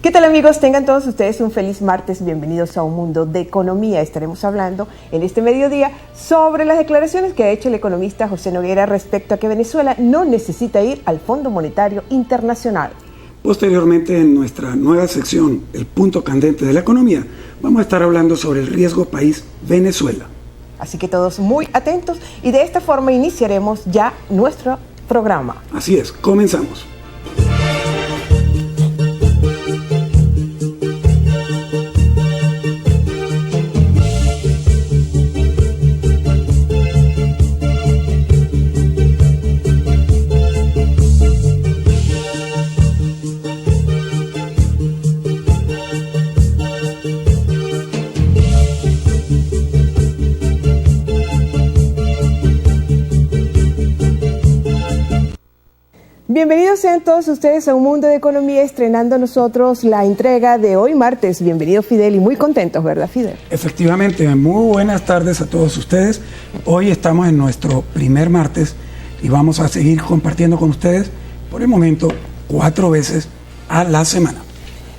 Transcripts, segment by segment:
¿Qué tal, amigos? Tengan todos ustedes un feliz martes. Bienvenidos a Un Mundo de Economía. Estaremos hablando en este mediodía sobre las declaraciones que ha hecho el economista José Noguera respecto a que Venezuela no necesita ir al Fondo Monetario Internacional. Posteriormente, en nuestra nueva sección, El Punto Candente de la Economía, vamos a estar hablando sobre el riesgo país Venezuela. Así que todos muy atentos y de esta forma iniciaremos ya nuestro programa. Así es, comenzamos. Bienvenidos sean todos ustedes a Un Mundo de Economía, estrenando nosotros la entrega de hoy martes. Bienvenido, Fidel, y muy contentos, ¿verdad, Fidel? Efectivamente, muy buenas tardes a todos ustedes. Hoy estamos en nuestro primer martes y vamos a seguir compartiendo con ustedes, por el momento, 4 veces a la semana.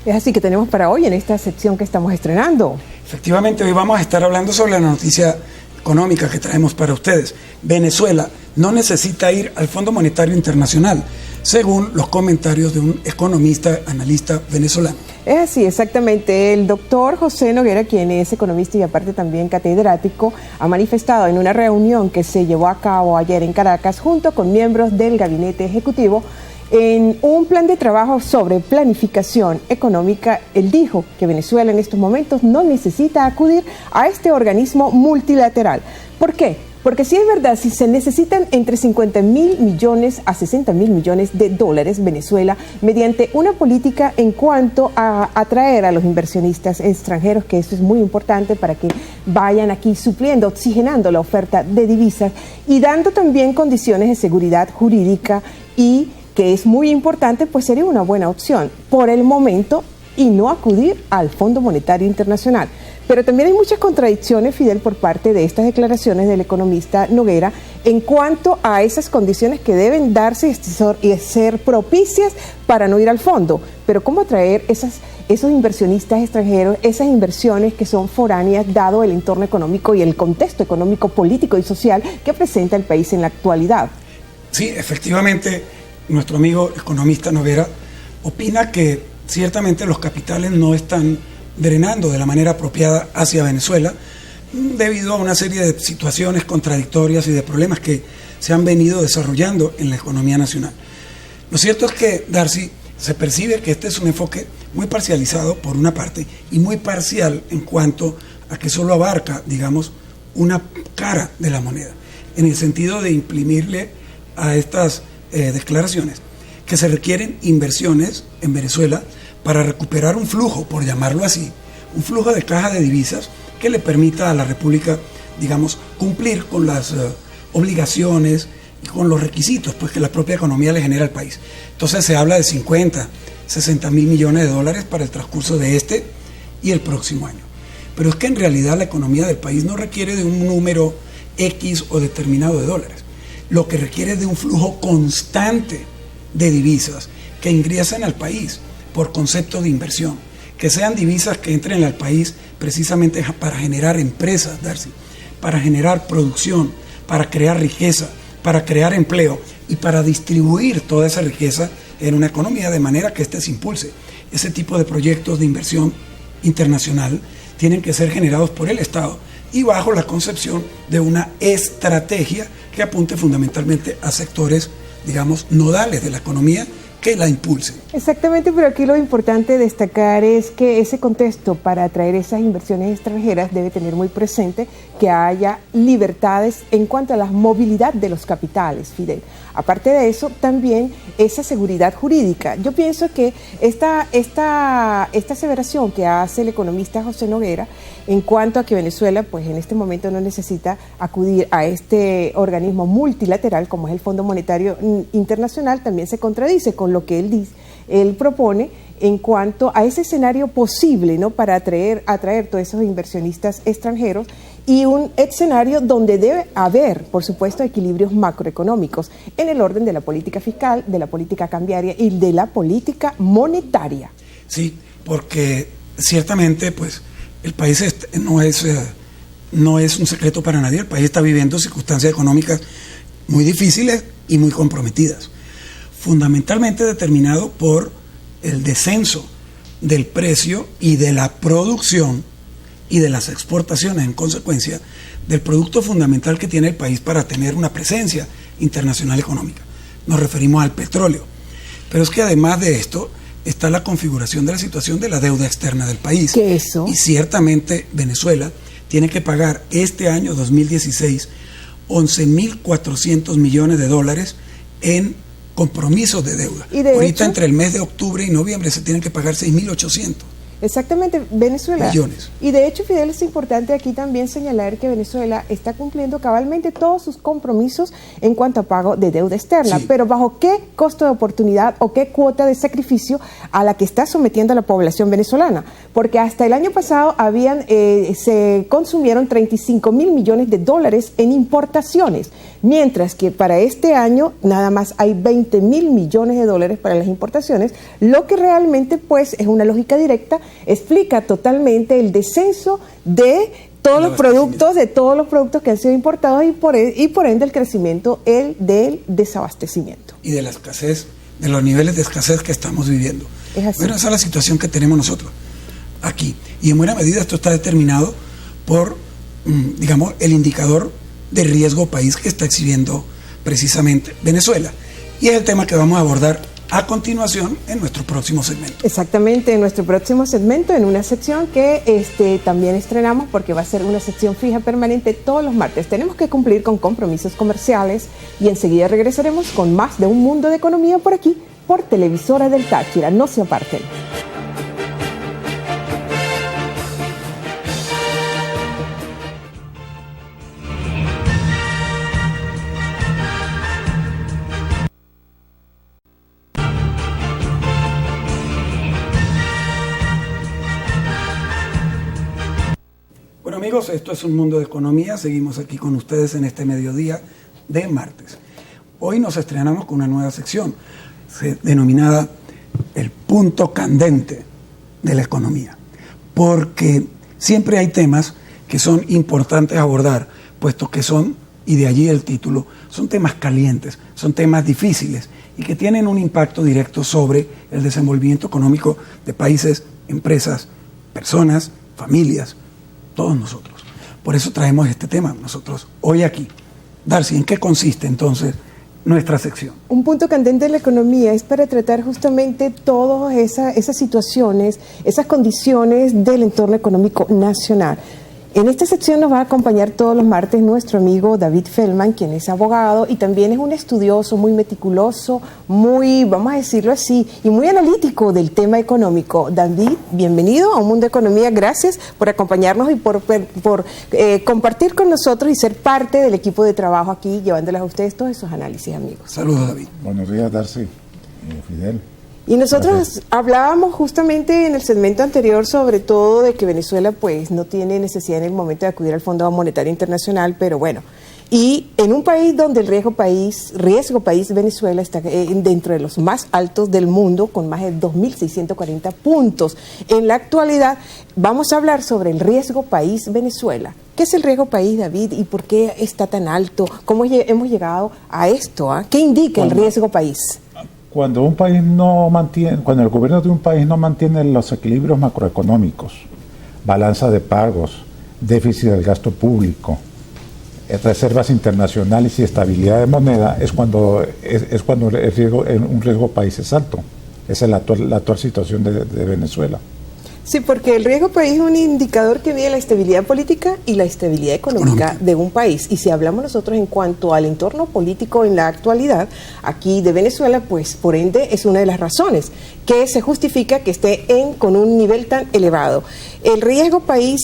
Es así que tenemos para hoy en esta sección que estamos estrenando. Efectivamente, hoy vamos a estar hablando sobre la noticia económica que traemos para ustedes. Venezuela no necesita ir al Fondo Monetario Internacional, según los comentarios de un economista, analista venezolano. Es así, exactamente. El doctor José Noguera, quien es economista y aparte también catedrático, ha manifestado en una reunión que se llevó a cabo ayer en Caracas junto con miembros del gabinete ejecutivo en un plan de trabajo sobre planificación económica. Él dijo que Venezuela en estos momentos no necesita acudir a este organismo multilateral. ¿Por qué? Porque si es verdad, si se necesitan entre 50.000 millones a 60.000 millones de dólares, Venezuela, mediante una política en cuanto a atraer a los inversionistas extranjeros, que eso es muy importante para que vayan aquí supliendo, oxigenando la oferta de divisas y dando también condiciones de seguridad jurídica y que es muy importante, pues sería una buena opción por el momento y no acudir al Fondo Monetario Internacional. Pero también hay muchas contradicciones, Fidel, por parte de estas declaraciones del economista Noguera en cuanto a esas condiciones que deben darse y ser propicias para no ir al fondo. Pero ¿cómo atraer esos inversionistas extranjeros, esas inversiones que son foráneas, dado el entorno económico y el contexto económico, político y social que presenta el país en la actualidad? Sí, efectivamente, nuestro amigo economista Noguera opina que ciertamente los capitales no están drenando de la manera apropiada hacia Venezuela debido a una serie de situaciones contradictorias y de problemas que se han venido desarrollando en la economía nacional. Lo cierto es que, Darcy, se percibe que este es un enfoque muy parcializado por una parte y muy parcial en cuanto a que solo abarca, digamos, una cara de la moneda, en el sentido de imprimirle a estas declaraciones que se requieren inversiones en Venezuela para recuperar un flujo, por llamarlo así, un flujo de caja de divisas que le permita a la República, digamos, cumplir con las obligaciones y con los requisitos pues, que la propia economía le genera al país. Entonces se habla de 50, 60 mil millones de dólares para el transcurso de este y el próximo año. Pero es que en realidad la economía del país no requiere de un número X o determinado de dólares. Lo que requiere es de un flujo constante de divisas que ingresen al país por concepto de inversión, que sean divisas que entren al país precisamente para generar empresas, Darcy, para generar producción, para crear riqueza, para crear empleo y para distribuir toda esa riqueza en una economía de manera que éste se impulse. Ese tipo de proyectos de inversión internacional tienen que ser generados por el Estado y bajo la concepción de una estrategia que apunte fundamentalmente a sectores, digamos, nodales de la economía que la impulsen. Exactamente, pero aquí lo importante destacar es que ese contexto para atraer esas inversiones extranjeras debe tener muy presente que haya libertades en cuanto a la movilidad de los capitales, Fidel. Aparte de eso, también esa seguridad jurídica. Yo pienso que esta aseveración que hace el economista José Noguera en cuanto a que Venezuela, pues en este momento no necesita acudir a este organismo multilateral como es el Fondo Monetario Internacional, también se contradice con lo que él propone en cuanto a ese escenario posible, ¿no?, para atraer todos esos inversionistas extranjeros y un escenario donde debe haber, por supuesto, equilibrios macroeconómicos en el orden de la política fiscal, de la política cambiaria y de la política monetaria. Sí, porque ciertamente pues el país no es un secreto para nadie, el país está viviendo circunstancias económicas muy difíciles y muy comprometidas, fundamentalmente determinado por el descenso del precio y de la producción y de las exportaciones en consecuencia del producto fundamental que tiene el país para tener una presencia internacional económica. Nos referimos al petróleo. Pero es que además de esto está la configuración de la situación de la deuda externa del país. ¿Qué es eso? Y ciertamente Venezuela tiene que pagar este año 2016 11.400 millones de dólares en compromisos de deuda. Y de ahorita hecho, entre el mes de octubre y noviembre se tienen que pagar 6.800. Exactamente, Venezuela. Millones. Y de hecho, Fidel, es importante aquí también señalar que Venezuela está cumpliendo cabalmente todos sus compromisos en cuanto a pago de deuda externa, Sí. pero ¿bajo qué costo de oportunidad o qué cuota de sacrificio a la que está sometiendo a la población venezolana? Porque hasta el año pasado se consumieron 35.000 millones de dólares en importaciones, mientras que para este año nada más hay 20.000 millones de dólares para las importaciones, lo que realmente pues es una lógica directa, explica totalmente el descenso de todos los productos que han sido importados y por ende el crecimiento del desabastecimiento. Y de la escasez, de los niveles de escasez que estamos viviendo. Es así. Bueno, esa es la situación que tenemos nosotros aquí. Y en buena medida esto está determinado por, digamos, el indicador de riesgo país que está exhibiendo precisamente Venezuela. Y es el tema que vamos a abordar a continuación en nuestro próximo segmento. Exactamente, en nuestro próximo segmento, en una sección que también estrenamos porque va a ser una sección fija permanente todos los martes. Tenemos que cumplir con compromisos comerciales y enseguida regresaremos con más de Un Mundo de Economía por aquí, por Televisora del Táchira. No se aparten. Bueno amigos, esto es Un Mundo de Economía, seguimos aquí con ustedes en este mediodía de martes. Hoy nos estrenamos con una nueva sección denominada El Punto Candente de la Economía, porque siempre hay temas que son importantes abordar, puesto que son, y de allí el título, son temas calientes, son temas difíciles y que tienen un impacto directo sobre el desenvolvimiento económico de países, empresas, personas, familias, todos nosotros. Por eso traemos este tema nosotros hoy aquí. Darcy, ¿en qué consiste entonces nuestra sección? Un punto candente de la economía es para tratar justamente todas esas situaciones, esas condiciones del entorno económico nacional. En esta sección nos va a acompañar todos los martes nuestro amigo David Feldman, quien es abogado y también es un estudioso muy meticuloso, muy, vamos a decirlo así, y muy analítico del tema económico. David, bienvenido a Un Mundo de Economía. Gracias por acompañarnos y por compartir con nosotros y ser parte del equipo de trabajo aquí, llevándoles a ustedes todos esos análisis, amigos. Saludos, David. Buenos días, Darcy, Fidel. Y nosotros Gracias. hablábamos justamente en el segmento anterior sobre todo de que Venezuela pues no tiene necesidad en el momento de acudir al Fondo Monetario Internacional, pero bueno, y en un país donde el riesgo país Venezuela está dentro de los más altos del mundo, con más de 2.640 puntos. En la actualidad vamos a hablar sobre el riesgo país Venezuela. ¿Qué es el riesgo país, David, y por qué está tan alto? ¿Cómo hemos llegado a esto? ¿Qué indica el riesgo país? Cuando un país cuando el gobierno de un país no mantiene los equilibrios macroeconómicos, balanza de pagos, déficit del gasto público, reservas internacionales y estabilidad de moneda, es cuando un riesgo país es alto. Esa es la actual situación de Venezuela. Sí, porque el riesgo país es un indicador que mide la estabilidad política y la estabilidad económica de un país. Y si hablamos nosotros en cuanto al entorno político en la actualidad, aquí de Venezuela, pues por ende es una de las razones que se justifica que esté con un nivel tan elevado. El riesgo país,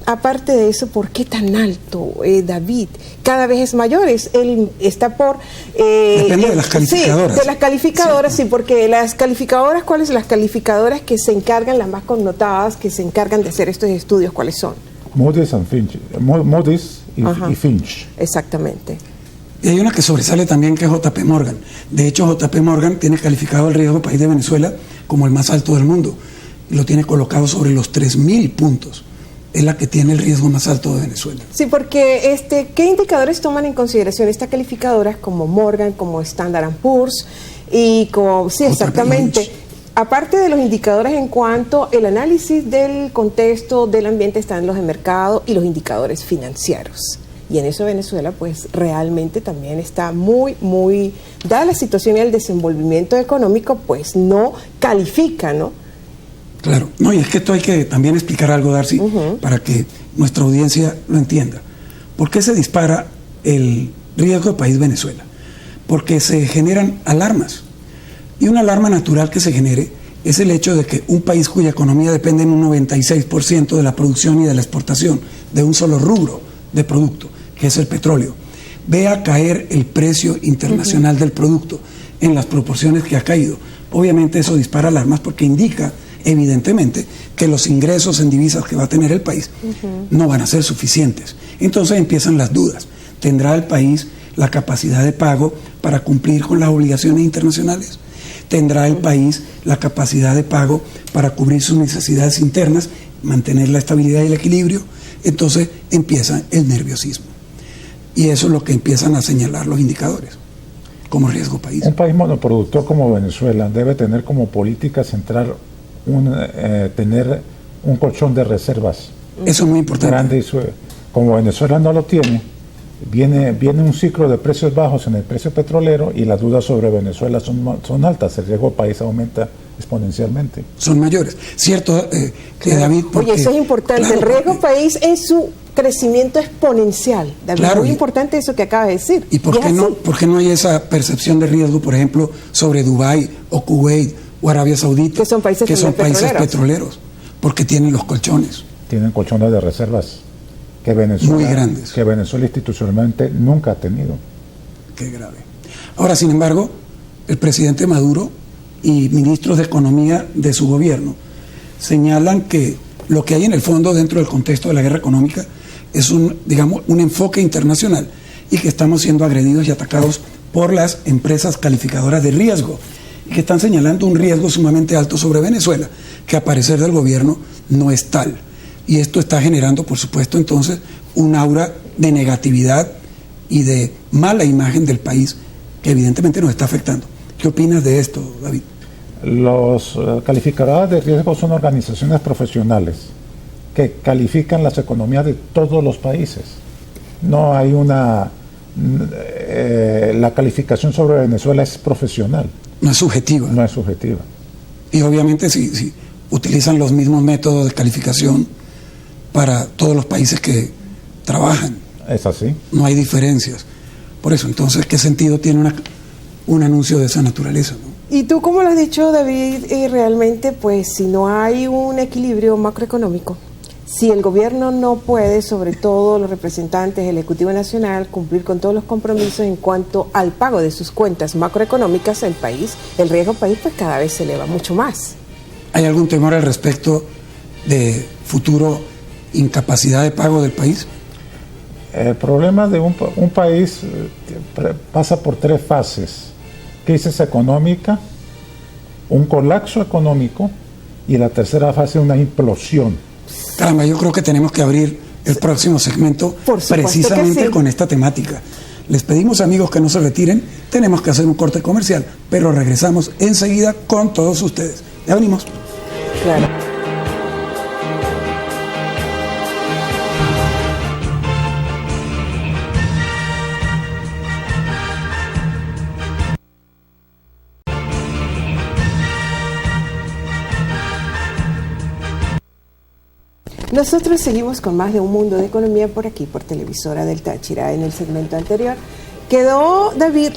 aparte de eso, ¿por qué tan alto, David? Cada vez es mayor, está por... Depende de las calificadoras. Sí, de las calificadoras, sí, porque las calificadoras, ¿cuáles son las calificadoras que se encargan, las más connotadas, que se encargan de hacer estos estudios, cuáles son? Moody's y Fitch. Exactamente. Y hay una que sobresale también, que es JP Morgan. De hecho, JP Morgan tiene calificado el riesgo país de Venezuela como el más alto del mundo. lo tiene colocado sobre los 3.000 puntos. Es la que tiene el riesgo más alto de Venezuela. Sí, porque ¿qué indicadores toman en consideración estas calificadoras como Morgan, como Standard & Poor's y como, sí, exactamente, aparte de los indicadores en cuanto el análisis del contexto del ambiente están los de mercado y los indicadores financieros? Y en eso Venezuela pues realmente también está muy, dada la situación y el desenvolvimiento económico, pues no califica, ¿no? Claro, no, y es que esto hay que también explicar algo, Darcy, para que nuestra audiencia lo entienda. ¿Por qué se dispara el riesgo de país Venezuela? Porque se generan alarmas. Y una alarma natural que se genere es el hecho de que un país cuya economía depende en un 96% de la producción y de la exportación de un solo rubro de producto, que es el petróleo, vea caer el precio internacional del producto en las proporciones que ha caído. Obviamente eso dispara alarmas porque indica evidentemente que los ingresos en divisas que va a tener el país no van a ser suficientes. Entonces empiezan las dudas. ¿Tendrá el país la capacidad de pago para cumplir con las obligaciones internacionales? ¿Tendrá el país la capacidad de pago para cubrir sus necesidades internas, mantener la estabilidad y el equilibrio? Entonces empieza el nerviosismo. Y eso es lo que empiezan a señalar los indicadores como riesgo país. Un país monoproductor como Venezuela debe tener como política central tener un colchón de reservas. Eso es muy importante. Grande, como Venezuela no lo tiene, viene un ciclo de precios bajos en el precio petrolero y las dudas sobre Venezuela son altas. El riesgo del país aumenta exponencialmente. Son mayores. Cierto, David. Oye, eso es importante. Claro, el riesgo país es su crecimiento exponencial. David, claro, muy importante eso que acaba de decir. ¿Y por qué no hay esa percepción de riesgo, por ejemplo, sobre Dubái o Kuwait o Arabia Saudita, que son países petroleros? Porque tienen los colchones. Tienen colchones de reservas que Venezuela, muy grandes, que Venezuela institucionalmente nunca ha tenido. Qué grave. Ahora, sin embargo, el presidente Maduro y ministros de Economía de su gobierno señalan que lo que hay en el fondo dentro del contexto de la guerra económica es un enfoque internacional y que estamos siendo agredidos y atacados por las empresas calificadoras de riesgo y que están señalando un riesgo sumamente alto sobre Venezuela, que a parecer del gobierno no es tal. Y esto está generando, por supuesto, entonces, un aura de negatividad y de mala imagen del país que evidentemente nos está afectando. ¿Qué opinas de esto, David? Los calificadores de riesgo son organizaciones profesionales que califican las economías de todos los países. No hay la calificación sobre Venezuela es profesional. No es subjetiva. No es subjetiva. Y obviamente si utilizan los mismos métodos de calificación para todos los países que trabajan. Es así. No hay diferencias. Por eso, entonces, ¿qué sentido tiene un anuncio de esa naturaleza, ¿no? Y tú, como lo has dicho, David, realmente, pues, si no hay un equilibrio macroeconómico, si el gobierno no puede, sobre todo los representantes del Ejecutivo Nacional, cumplir con todos los compromisos en cuanto al pago de sus cuentas macroeconómicas, el riesgo país, pues, cada vez se eleva mucho más. ¿Hay algún temor al respecto de futuro incapacidad de pago del país? El problema de un país pasa por tres fases: crisis económica, un colapso económico y la tercera fase, una implosión. Caramba, yo creo que tenemos que abrir el próximo segmento precisamente con esta temática. Les pedimos, amigos, que no se retiren, tenemos que hacer un corte comercial, pero regresamos enseguida con todos ustedes. Ya venimos. Claro. Nosotros seguimos con más de Un Mundo de Economía por aquí, por Televisora del Táchira. En el segmento anterior quedó, David,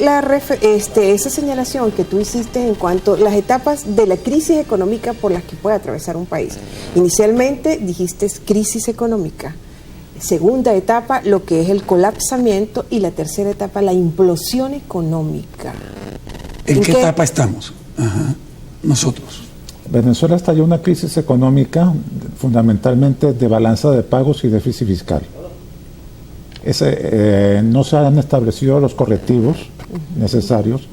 esa señalación que tú hiciste en cuanto a las etapas de la crisis económica por las que puede atravesar un país. Inicialmente dijiste crisis económica, segunda etapa lo que es el colapsamiento y la tercera etapa la implosión económica. ¿En qué etapa estamos? Nosotros. Venezuela estalló una crisis económica fundamentalmente de balanza de pagos y déficit fiscal. No se han establecido los correctivos necesarios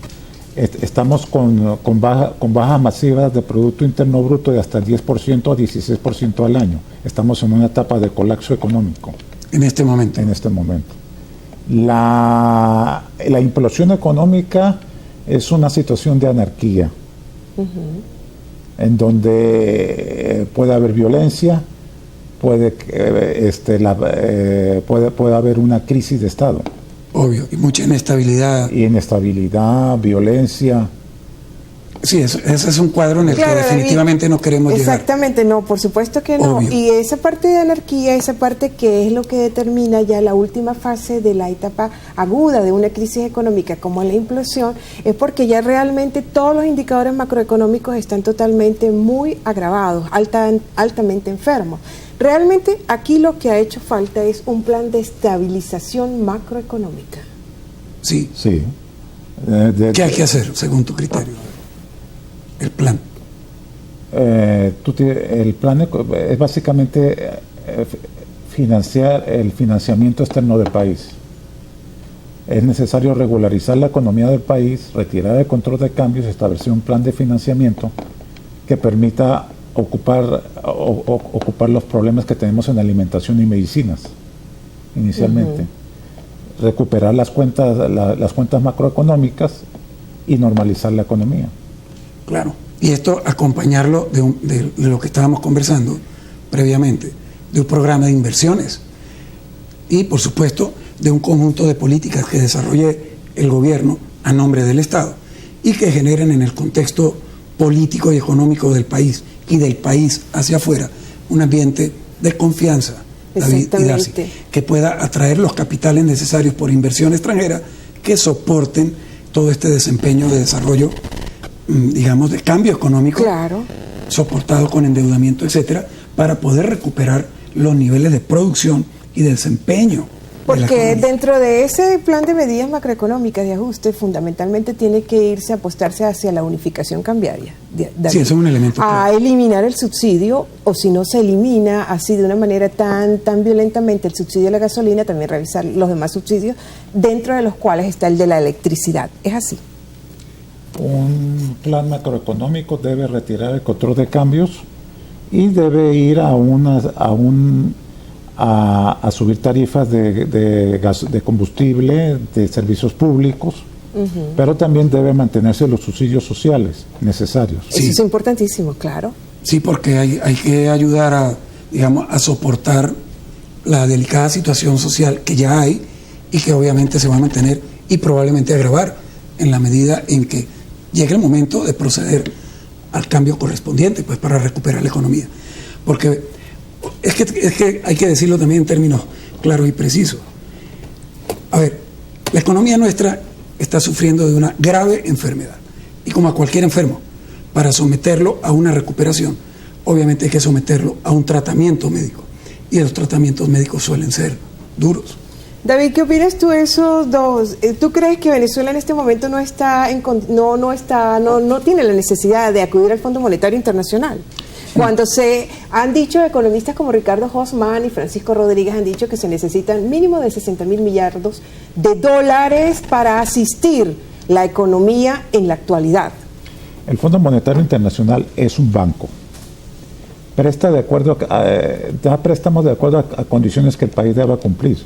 Estamos con bajas masivas de Producto Interno Bruto de hasta el 10% a 16% al año. Estamos en una etapa de colapso económico. En este momento. En este momento. La implosión económica es una situación de anarquía, en donde puede haber violencia, puede haber una crisis de Estado. Obvio, y mucha inestabilidad. Y inestabilidad, violencia. Sí, ese es un cuadro en el que definitivamente no queremos llegar. Exactamente, no, por supuesto que no. Obvio. Y esa parte de anarquía, esa parte que es lo que determina ya la última fase de la etapa aguda de una crisis económica como la implosión, es porque ya realmente todos los indicadores macroeconómicos están totalmente muy agravados, altamente enfermos. Realmente aquí lo que ha hecho falta es un plan de estabilización macroeconómica. Sí. Sí. ¿Qué hay que hacer según tu criterio? El plan. El plan es básicamente financiar el financiamiento externo del país. Es necesario regularizar la economía del país, retirar el control de cambios y establecer un plan de financiamiento que permita ocupar los problemas que tenemos en alimentación y medicinas inicialmente. Recuperar las cuentas macroeconómicas y normalizar la economía. Claro, y esto acompañarlo de lo que estábamos conversando previamente, de un programa de inversiones y, por supuesto, de un conjunto de políticas que desarrolle el gobierno a nombre del Estado y que generen en el contexto político y económico del país y del país hacia afuera un ambiente de confianza, David y Darcy, que pueda atraer los capitales necesarios por inversión extranjera que soporten todo este desempeño de desarrollo, digamos, de cambio económico, claro, soportado con endeudamiento, etcétera, para poder recuperar los niveles de producción y de desempeño. Porque dentro de ese plan de medidas macroeconómicas de ajuste, fundamentalmente tiene que irse a apostarse hacia la unificación cambiaria. Sí, eso es un elemento a claro. eliminar el subsidio, o si no se elimina así de una manera tan violentamente el subsidio de la gasolina, también revisar los demás subsidios, dentro de los cuales está el de la electricidad. Es así. Un plan macroeconómico debe retirar el control de cambios y debe ir a subir tarifas de gas, de combustible, de servicios públicos, pero también debe mantenerse los subsidios sociales necesarios. Sí. Eso es importantísimo, claro. Sí, porque hay que ayudar a soportar la delicada situación social que ya hay y que obviamente se va a mantener y probablemente agravar en la medida en que llegue el momento de proceder al cambio correspondiente, pues, para recuperar la economía. Porque es que hay que decirlo también en términos claros y precisos. A ver, la economía nuestra está sufriendo de una grave enfermedad. Y como a cualquier enfermo, para someterlo a una recuperación, obviamente hay que someterlo a un tratamiento médico. Y los tratamientos médicos suelen ser duros. David, ¿qué opinas tú de esos dos? ¿Tú crees que Venezuela en este momento no tiene la necesidad de acudir al Fondo Monetario Internacional? Cuando se han dicho economistas como Ricardo Hoffman y Francisco Rodríguez han dicho que se necesitan mínimo de 60.000 millardos de dólares para asistir la economía en la actualidad. El Fondo Monetario Internacional es un banco. Da préstamos de acuerdo a condiciones que el país deba cumplir.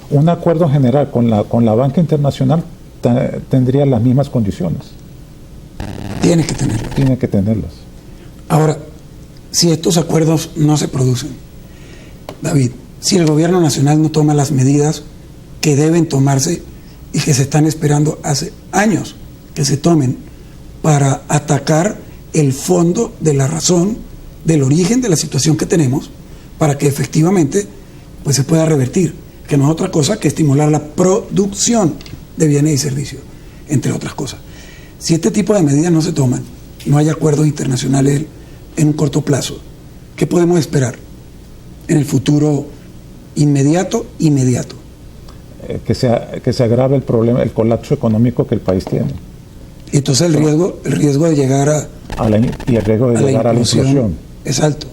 Un acuerdo general con la banca internacional tendría las mismas condiciones. Tiene que tenerlas. Tiene que tenerlas. Ahora, si estos acuerdos no se producen, David, si el gobierno nacional no toma las medidas que deben tomarse y que se están esperando hace años que se tomen para atacar el fondo de la razón, del origen de la situación que tenemos, para que efectivamente pues se pueda revertir, que no es otra cosa que estimular la producción de bienes y servicios, entre otras cosas. Si este tipo de medidas no se toman, no hay acuerdos internacionales en un corto plazo, ¿qué podemos esperar en el futuro inmediato? Que se agrave el problema, el colapso económico que el país tiene. Entonces el riesgo de llegar a la inflación es alto.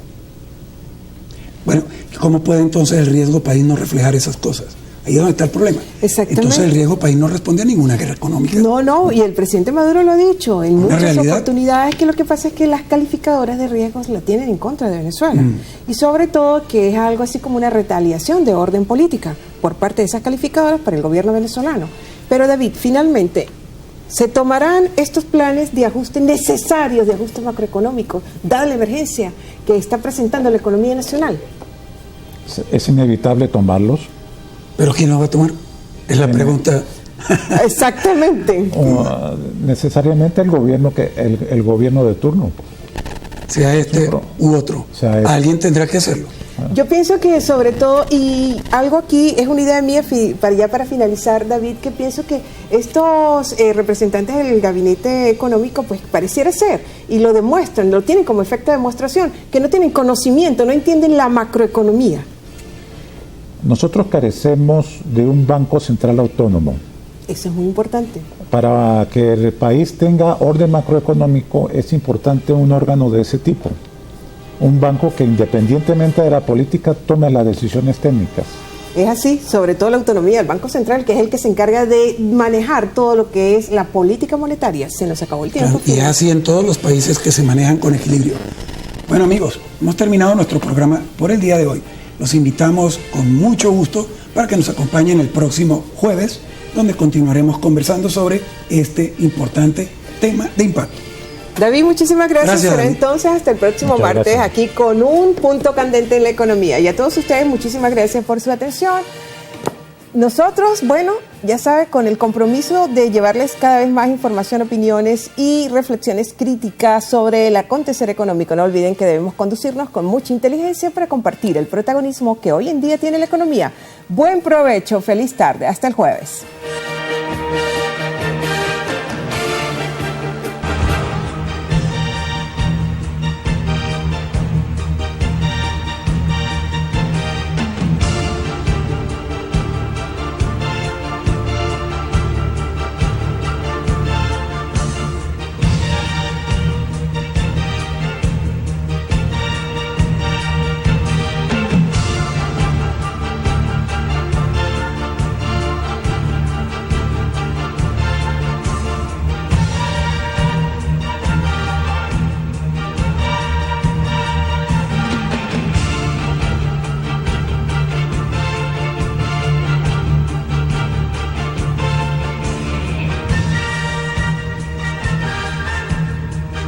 Bueno, ¿cómo puede entonces el riesgo país no reflejar esas cosas? Ahí es donde está el problema. Exactamente. Entonces el riesgo país no responde a ninguna guerra económica. No, y el presidente Maduro lo ha dicho en muchas realidad. oportunidades, que lo que pasa es que las calificadoras de riesgos la tienen en contra de Venezuela. Y sobre todo que es algo así como una retaliación de orden política por parte de esas calificadoras para el gobierno venezolano. Pero David, finalmente, ¿se tomarán estos planes de ajuste necesarios, de ajuste macroeconómico, dada la emergencia que está presentando la economía nacional? Es inevitable tomarlos. ¿Pero quién lo va a tomar? Es la pregunta. Exactamente. Necesariamente el gobierno el gobierno de turno. Sea este u otro. Alguien tendrá que hacerlo. Yo pienso que sobre todo, y algo aquí es una idea mía para finalizar, David, que pienso que estos representantes del gabinete económico pues pareciera ser, y lo demuestran, lo tienen como efecto de demostración, que no tienen conocimiento, no entienden la macroeconomía. Nosotros carecemos de un banco central autónomo. Eso es muy importante. Para que el país tenga orden macroeconómico es importante un órgano de ese tipo. Un banco que independientemente de la política tome las decisiones técnicas. Es así, sobre todo la autonomía del Banco Central, que es el que se encarga de manejar todo lo que es la política monetaria. Se nos acabó el tiempo. Claro, y es así en todos los países que se manejan con equilibrio. Bueno amigos, hemos terminado nuestro programa por el día de hoy. Los invitamos con mucho gusto para que nos acompañen el próximo jueves, donde continuaremos conversando sobre este importante tema de impacto. David, muchísimas gracias. Será entonces hasta el próximo martes aquí con un punto candente en la economía. Y a todos ustedes, muchísimas gracias por su atención. Nosotros, bueno, ya sabe, con el compromiso de llevarles cada vez más información, opiniones y reflexiones críticas sobre el acontecer económico. No olviden que debemos conducirnos con mucha inteligencia para compartir el protagonismo que hoy en día tiene la economía. Buen provecho, feliz tarde, hasta el jueves.